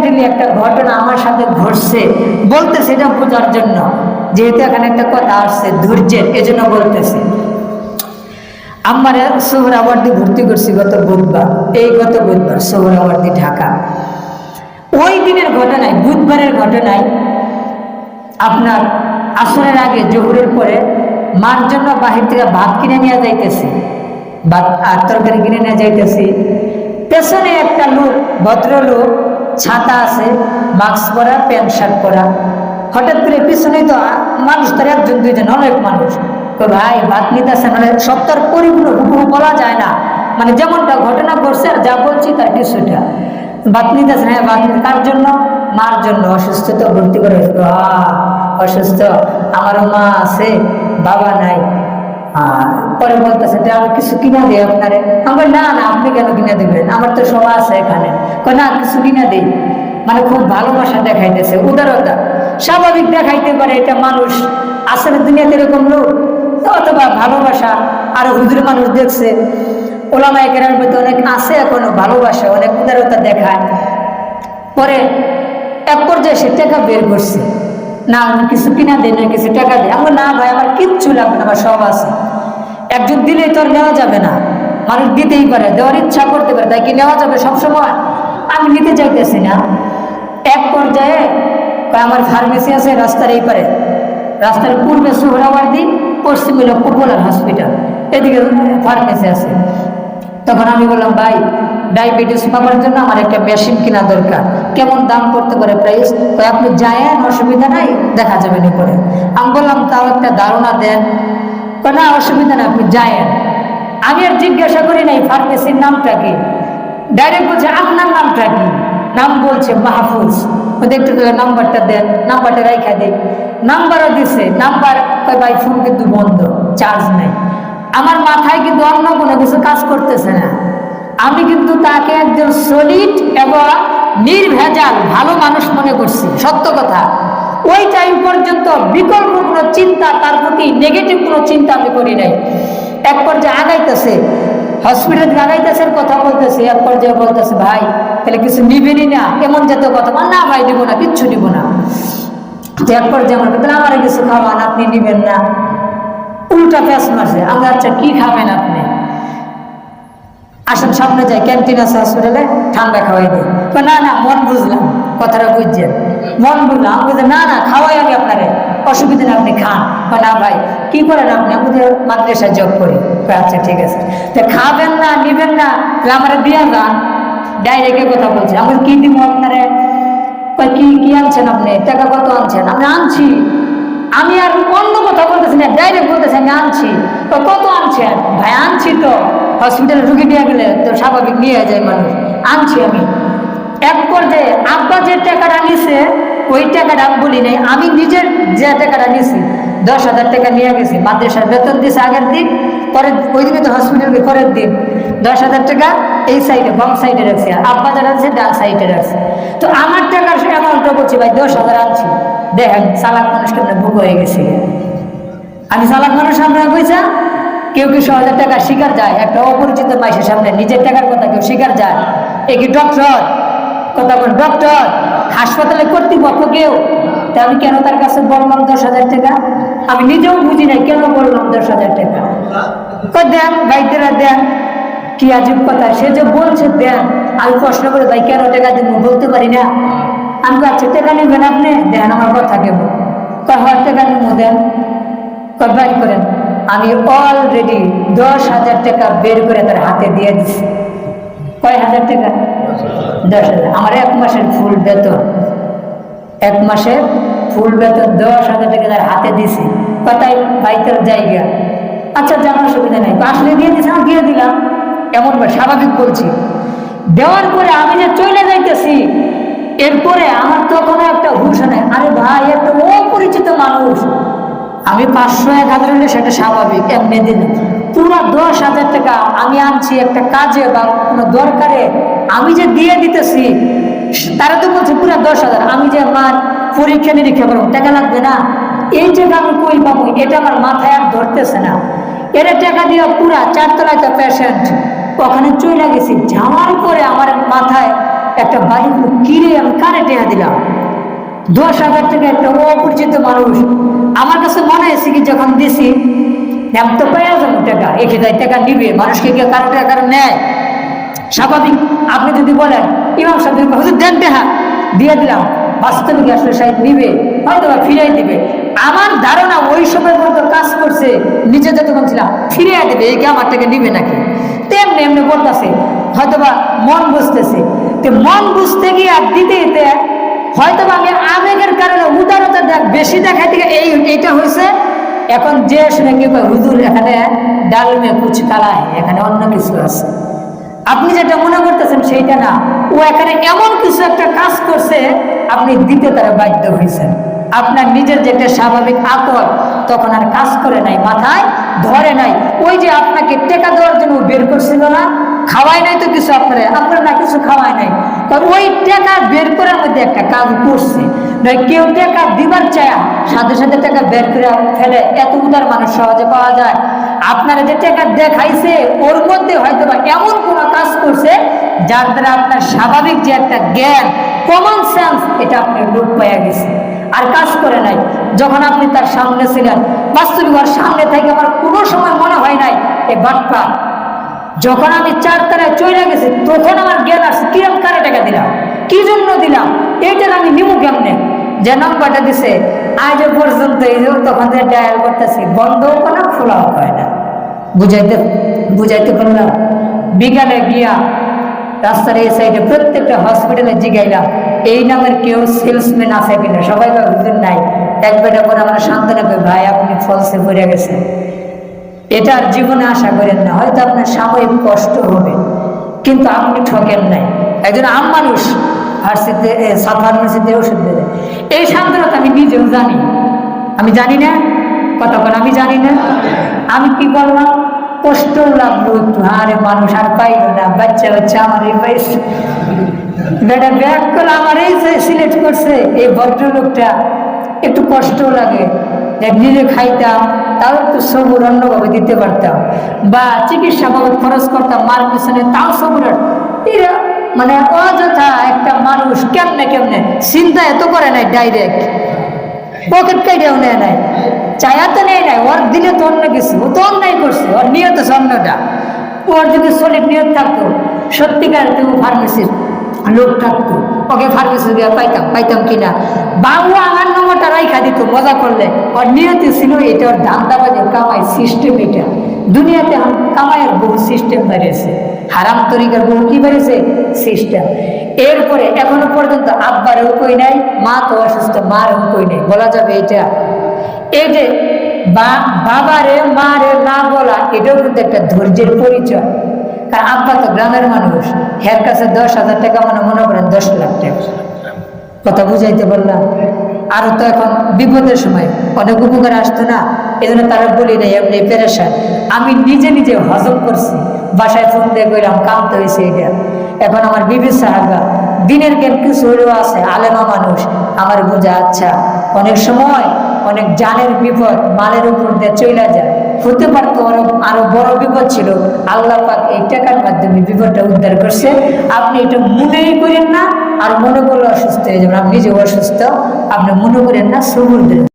Recently একটা ঘটনা আমার সাথে ঘটছে, বলতেছে এটা বোঝার জন্য, যেহেতু এখানে একটা কথা আসছে ধৈর্যের, এজন্য বলতেছে। আমার সোহরাওয়ার্দী ভর্তি করছি গত বুধবার, গত বুধবার সোহরাওয়ার্দী ঢাকা। ওই দিনের ঘটনায়, বুধবারের ঘটনায়, আপনার আসরের আগে জোহরের পরে মার জন্য বাহির থেকে ভাত কিনে নিয়ে যাইতেছি, ভাত আর তরকারি কিনে নিয়ে যাইতেছি। পেছনে একটা লোক, ভদ্রলোক, ছাতা আছে, মাস্ক পরা, প্যান্ট শার্ট পরা। হঠাৎ করে পিছনে তো মানুষ, তার একজন দুইজন, অনেক মানুষ। তো ভাই ভাত নিতে আসে, মানে সপ্তাহ পরিপূর্ণ হুকুম বলা যায় না, মানে যেমনটা ঘটনা ঘটছে আর যা বলছি তার কিছুটা। ভাত নিতে আসে, হ্যাঁ ভাত কার জন্য? মার জন্য, অসুস্থ তো, ভর্তি করে। অসুস্থ, আমারও মা আছে, বাবা নাই। পরে বলতেছে আমি কিছু কিনে দিই আপনারে। আমার না না, আপনি কেন কিনে দিবেন, আমার তো সবাই আছে এখানে। না, কিছু কিনে দিই। মানে খুব ভালোবাসা দেখাইতেছে, উদারতা। স্বাভাবিক দেখাইতে পারে, এটা মানুষ আসলে দুনিয়াতে এরকম লোক, অথবা ভালোবাসা। আর হুজুর মানুষ দেখছে, ওলামায়ে কেরামের মধ্যে অনেক আছে এখনো ভালোবাসা, অনেক উদারতা দেখায়। পরে এক পর্যায়ে সে টাকা বের করছে, না আমি কিছু কিনা দিই, না কিছু টাকা দিই। আমার না ভাই, আমার কিচ্ছু লাগবে না, আমার সব আছে। একজন দিলেই তো আর নেওয়া যাবে না, মানুষ দিতেই পারে, দেওয়ার ইচ্ছা করতে পারে, তাই কি নেওয়া যাবে সবসময়? আমি নিতে চাইতেছি না। এক পর্যায়ে আমার ফার্মেসি আছে রাস্তার এই পারে, রাস্তার পূর্বে সোহরাওয়ার্দী, পশ্চিমে হলো পপুলার হসপিটাল, এদিকে ফার্মেসি আছে। তখন আমি বললাম ভাই, ডায়াবেটিস মাপার জন্য আমার একটা মেশিন কেনা দরকার, কেমন দাম করতে পারে প্রাইস? আপনি যায়েন, অসুবিধা নাই, দেখা যাবে না করে। আমি বললাম তাও একটা ধারণা দেন। না অসুবিধা না, আপনি যায়েন। আমি আর জিজ্ঞাসা করি নাই ফার্মেসির নামটা কি, ডাইরেক্ট বলছে আপনার নামটা কি? নাম বলছে মাহফুজ। একটু নাম্বারটা দেন, নাম্বারটা রেখা দিই। নাম্বারও দিছে, নাম্বার ভাই ফোন কিন্তু বন্ধ, চার্জ নেই। আমার মাথায় কিন্তু অন্য কোনো কিছু কাজ করতেছে না। আমি কিন্তু তাকে একজন সলিড এবং নির্ভেজাল ভালো মানুষ মনে করছি, সত্য কথা। ওই টাইম পর্যন্ত বিকল্প কোনো চিন্তা, তার প্রতি নেগেটিভ কোনো চিন্তা আমি করি নাই। এক পর্যায়ে আগাইতেছে, হসপিটাল আগাইতেছে, কথা বলতেছে, এক পর্যায়ে বলতেছে ভাই তাহলে কিছু নিবেনই না, এমন জাতীয় কথা। না ভাই নিব না, কিচ্ছু নিব না। এক পর্যায়ে আমার তাহলে আমার কিছু খাওয়ান, আপনি নিবেন না। উল্টা প্যাঁচ মারছে। আমি আচ্ছা কি খাবেন আপনি? আসেন সামনে যাই, ক্যান্টিন আছে হসপিটালে, ঠান্ডা খাওয়াই দিই। না না, মন বুঝলাম, কথাটা বুঝছেন, মন বুঝলাম। আমি বলছি না না, খাওয়াই আমি আপনারে, অসুবিধা নেই, আপনি খান। না ভাই কি করেন আপনি? আমি মাদ্রাসায় জব করি। আচ্ছা ঠিক আছে, তো খাবেন না, নিবেন না, আমার দিয়ে যান। ডাইরেক্টে কথা বলছে। আমি কি দিব আপনারে? কি কি আনছেন আপনি? টাকা কত আনছেন? আমি আনছি। আমি আর অন্য কথা বলতেছি না, ডাইরেক্ট বলতেছি আমি আনছি। তো কত আনছেন? ভাই আনছি তো, হসপিটালে রুগী নিয়ে গেলে তো স্বাভাবিক নিয়ে যায় মানুষ, আনছি আমি। এক পর্যায়ে আব্বা যে টাকাটা নিছে, ওই টাকাটা আমি বলি নাই, আমি নিজের যে টাকাটা নিছি 10,000 টাকা নিয়ে গেছি। মাদ্রাসার বেতন দিয়েছে আগের দিন, পরের ওই দিনে তো হসপিটালে পরের দিন 10,000 টাকা এই সাইডে, বাম সাইডে রাখছি, আর আব্বা যারা আছে ডান সাইডে রাখছে। তো আমার টাকার অ্যামাউন্টটা বলছি ভাই 10,000 আনছি। দেখেন চালাক মানুষ কেমন বুক হয়ে গেছে। আমি চালাক মানুষ আপনারা কইছা, কেউ কি 100,000 টাকা শিকার যায়? একটা অপরিচিত মাইসের সামনে নিজের টাকার কথা কেউ শিকার যায়? এ কি ডক্টর? কথা বল, ডক্টর, হাসপাতালে কর্তৃপক্ষ কেউ? তা আমি কেন তার কাছে বললাম 10,000 টাকা? আমি নিজেও বুঝি নাই কেন বললাম 10,000 টাকা। দেন ভাইদেরা দেন, কি আজব কথা। সে যে বলছে দেন, আমি প্রশ্ন করে ভাই কেন টাকা দিব বলতে পারি না। আমি আচ্ছা টাকা নেবেন আপনি? দেন আমার কথা কেব, কয় টাকা নেব, দেন, বাই করেন। আমি অলরেডি 10,000 টাকা বের করে তার হাতে দিয়ে দিচ্ছি। কয় হাজার টাকা? 10,000। আমার 1 মাসের ফুল বেতন, 1 মাসের ফুল বেতন 10,000 টাকা তার হাতে দিছি। কথাই বাইকের জায়গা, আচ্ছা জানার সুবিধা নেই, আসলে দিয়ে দিছি, আমি দিয়ে দিলাম, এমন স্বাভাবিক বলছি। দেওয়ার পরে আমি যে চলে যাইতেছি, এরপরে আমার তখন একটা হুশ নেই, আরে ভাই একটা অপরিচিত মানুষ, আমি 500-1,000 হলে সেটা স্বাভাবিক, এমনি দিন পুরো 10,000 টাকা আমি আনছি একটা কাজে বা কোনো দরকারে, আমি যে দিয়ে দিতেছি, তারা তো বলছে পুরো 10,000। আমি যে আমার পরীক্ষা নিরীক্ষা করবো, টাকা লাগবে না, এই টাকা আমি কই পাবো? এটা আমার মাথায় আর ধরতেছে না। এর টাকা দিয়ে পুরা 4 তলায় তো পেশেন্ট, ওখানে চলে গেছি। যাওয়ার পরে আমার মাথায় একটা বাড়ি কিনে আমি কানে টেহা দিলাম 10,000 টাকা একটা অপরিচিত মানুষ। আমার কাছে মনে হয়েছে কি যখন দিছি আমি তো পেয়ে যাবো টাকা, 1,000 টাকা নিবে, মানুষকে কি কারো টাকা নেয়? স্বাভাবিক। আপনি যদি বলেন ইমাম সাহেব হুজুর দেন টাকা, দিয়ে দিলাম, বাস্তবিক আসলে সাহেব নিবে, হয়তো বা ফিরাই দিবে। আমার ধারণা ওই সময় মতো কাজ করছে, নিজে যতক্ষণ ছিলাম ফিরিয়ে দেবে, এই কি আমার টাকা নিবে নাকি? তেমনি এমনি বলতেছে, হয়তো বা মন বুঝতেছে। তো মন বুঝতে গিয়ে আর দিতে দিতে হয়তো আমি আবেগের কারণে উদারতা বেশি দেখাই থেকে এইটা হয়েছে। এখন যে শুনে কি হুজুর এখানে ডাল মে কুচ কালা হয়, এখানে অন্য কিছু আছে, আপনি যেটা মনে করতেছেন সেইটা না, ও এখানে এমন কিছু একটা কাজ করছে, আপনি দিতে তারা বাধ্য হয়েছেন। আপনার নিজের যেটা স্বাভাবিক আকল তখন আর কাজ করে নাই, মাথায় ধরে নাই। ওই যে আপনাকে টেকা দেওয়ার জন্য বের করছিল না, খাওয়াই নাই তো কিছু, আপনারা না কিছু খাওয়াই নাই, কারণ ওই টাকা বের করার মধ্যে একটা কাজ করছে। নয় কেউ টাকা দিবার চায় সাথে সাথে টাকা বের করে ফেলে, এত উদার মানুষ সহজে পাওয়া যায়? আপনারা যে টাকা দেখাইছে ওর মধ্যে হয়তো বা এমন কোনো কাজ করছে যার দ্বারা আপনার স্বাভাবিক যে একটা জ্ঞান, কমন সেন্স, এটা আপনি লোপ পাইয়া গেছে, আর কাজ করে নাই। যখন আপনি তার সামনে ছিলেন, বাস্তবিক ওর সামনে থেকে আমার কোনো সময় মনে হয় নাই এ বাটপা। যখন আমি 4 তারায় চলে গেছি তখন আমার জ্ঞান আসছে, কিরম কারে টাকা দিলাম, কি জন্য দিলাম, এইটার আমি নিমু কেমনে? যে নাম্বারটা দিছে আজ পর্যন্ত এই যে তখন যে ডায়াল করতেছি, বন্ধও করে না, খোলাও হয় না। বুঝাইতে পারলাম? বিকালে গিয়া রাস্তার এই সাইডে প্রত্যেকটা হসপিটালে জিগাইলাম এই নামের কেউ সেলসম্যান আছে কিনা, সবাই হুজুর নাই। এক বেটা করে আমরা সান্ত্বনা করি, ভাই আপনি ফলসে পড়ে গেছেন, এটা আর জীবনে আশা করেন না, হয়তো আপনার সাময়িক কষ্ট হবে কিন্তু আপনি ঠকেন নাই। একজন আম মানুষ ফার্মেসিতে ওষুধ দেবে, এই সান্ত্বনা আমি নিজেও জানি। আমি জানি না কতক্ষণ, আমি জানি না। আমি কি করলাম, কষ্ট লাগলো একটু, আরে মানুষ আর পাইল না, বাচ্চা বাচ্চা আমার এই পাইছে, বেটা ব্যাগ করে আমার এই সিলেক্ট করছে, এই ভদ্রলোকটা একটু কষ্ট লাগে, নিজে খাইতাম তাও একটু সবুর অন্যভাবে দিতে পারতাম, বা চিকিৎসা বাবদ খরচ করতাম মার পিছনে, তাও সবুর। এরা মানে অযথা একটা মানুষ কেমনে কেমনে চিন্তা এত করে নাই, ডাইরেক্ট পকেট কাইটাও নেয় নাই, চায়া তো নেয় নাই, ওর দিলে তো অন্য কিছু, ও তো অন্যায় করছে, ওর নিয়ত অন্যটা। ওর যদি সলিড নিয়ত থাকতো, সত্যিকার কেউ ফার্মেসির লোক থাকতো, ওকে ফার্মেসি দিয়ে পাইতাম কিনা, বাবু আমার নম্বরটা রাইখা দিত মজা করলে। ওর নিয়তি ছিল এটা, ওর ধান্দাবাজে কামাই সিস্টেম, এটা দুনিয়াতে কামাইয়ের বহু সিস্টেম বেরিয়েছে, হারাম তরিকার বহু কি বেরিয়েছে সিস্টেম। এরপরে এখনো পর্যন্ত আব্বারেও কই নাই, মা তো অসুস্থ, মারেও কই নাই, বলা যাবে এটা? এই যে বাবারে মারে না বলা, এটাও কিন্তু একটা ধৈর্যের পরিচয়। কারণ আব্বা তো গ্রামের মানুষ, হের কাছে 10,000 টাকা মনে করেন 10 লাখ টাকা, কথা বুঝাইতে পারলাম? আরো তো এখন বিপদের সময় অনেক উপকার আসতো না, এই জন্য তারা বলি নাই এমনি পেরেশান। আমি নিজে নিজে হজম করছি, বাসায় ফোন দিয়ে গেলাম কামতে হয়েছে এটা। এখন আমার বিবি সাহাবা দিনের জ্ঞান কিছু হলেও আছে, আলেমা মানুষ, আমার বোঝা আচ্ছা অনেক সময় অনেক জানের বিপদ মালের উপর দিয়ে চলে যায়, হতে পারতো আরো বড় বিপদ ছিল, আল্লাহ পাক এই টাকার মাধ্যমে বিপদটা উদ্ধার করছে। আপনি এটা মনেই করেন না, আর মনে করলে অসুস্থ হয়ে যাবেন, আপনি নিজে অসুস্থ, আপনি মনে করেন না, সবুর দেন।